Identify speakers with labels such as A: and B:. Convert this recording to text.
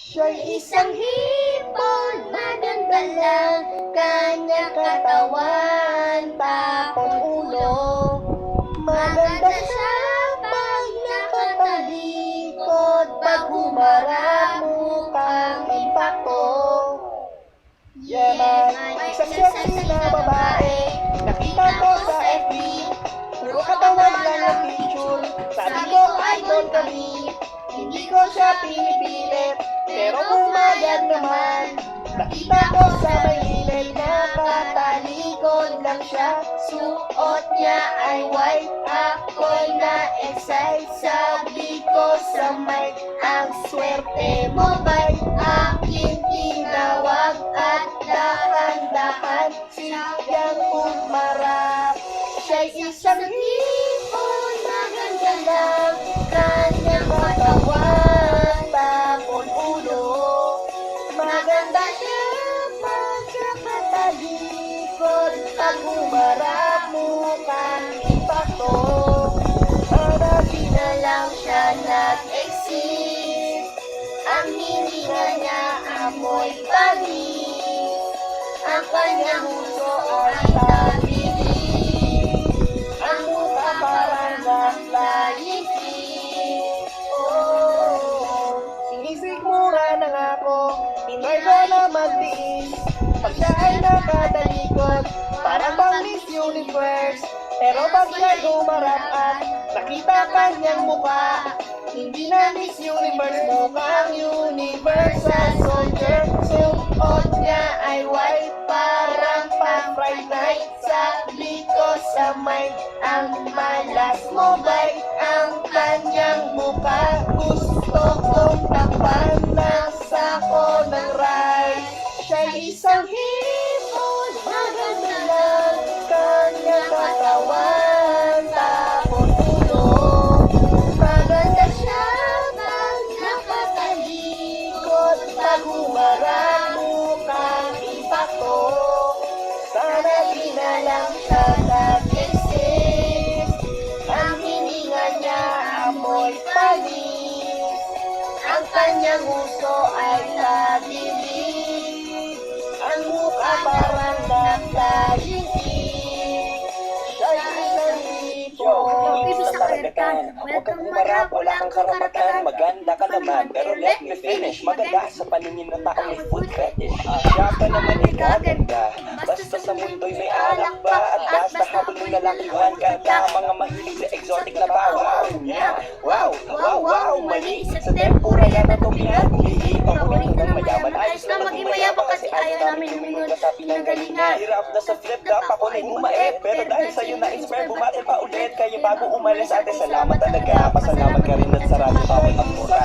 A: Siya'y isang hipon, maganda lang kanyang katawan, tapon ulo. Maganda siya pag nakatalikod, pag humarap mukhang impakto.
B: Yan ay isang sexy na babae. Nakita ko sa FB, puro katawan lang ang picture. Sabi ko idol kami, hindi ko siya pinipilit, pero pumayag naman. Nakita ko sa may gilid, nakatalikod lang siya.
A: Suot niya ay white, ako'y na-excite. Sabi ko sa mic, ang swerte mo ba'y aking tinawag? At dahan-dahan siyang umarap. Siya'y isang hipon, maganda lang kanyang katawan, tapon ulo. Maganda siya pagkakatalikod, pag humarap mukhang impakto. Para di na lang siya nag-exist, ang hininga niya amoy panis, ang kanyang uso ay tabilis, ang mukha parang nag-flying fish. Oh,
B: Sinisigmura na nga ako, tinry ko na magtiis. Pag siya ay nakatalikod, parang pang Miss Universe. Pero pag siya'y humarap at nakita kanyang mukha, hindi na Miss Universe, mukhang Universal Soldier.
A: suot niya ay white, parang pang Friday night. Sabi ko sa mic, ang malas mo ba'y ang kanyang mukha? Gusto kong takpan ng sako ng rice. Siya'y isang hipon, maganda lang kanyang katawan, tapon ulo. Maganda siya pag nakatalikod, pag humarap mukhang impakto. Sana di na lang siya nag-exist, ang hininga niya amoy panis, ang kanyang uso ay tabilis, ang mukha parang nag-flying fish. Siya'y isang hipon.
C: Ibig sa karagatan, huwag kang umarap, wala kang karapatan. Maganda ka naman, pero let me finish. Maganda sa paningin ng taong may food fetish. Siya pa naman ay gaganda, basta sa mundo'y may alak pa. At basta habang may lalakihan ka, mga mahilig sa exotic na bawa. Wow, wow, wow, mali. Sa tempura yan na itong pinag-uliit. Paborito ng mayaman, ayos na maging mayabang kasi ayaw namin lumingon sa pinanggalingan. Hirap na sa flip top, ako na'y bumae. Pero dahil sa'yo na-inspire, bumati pa ulit. Kaya bago umalis ate, salamat talaga. Pasalamat ka rin at sa radyo bawal ang mura.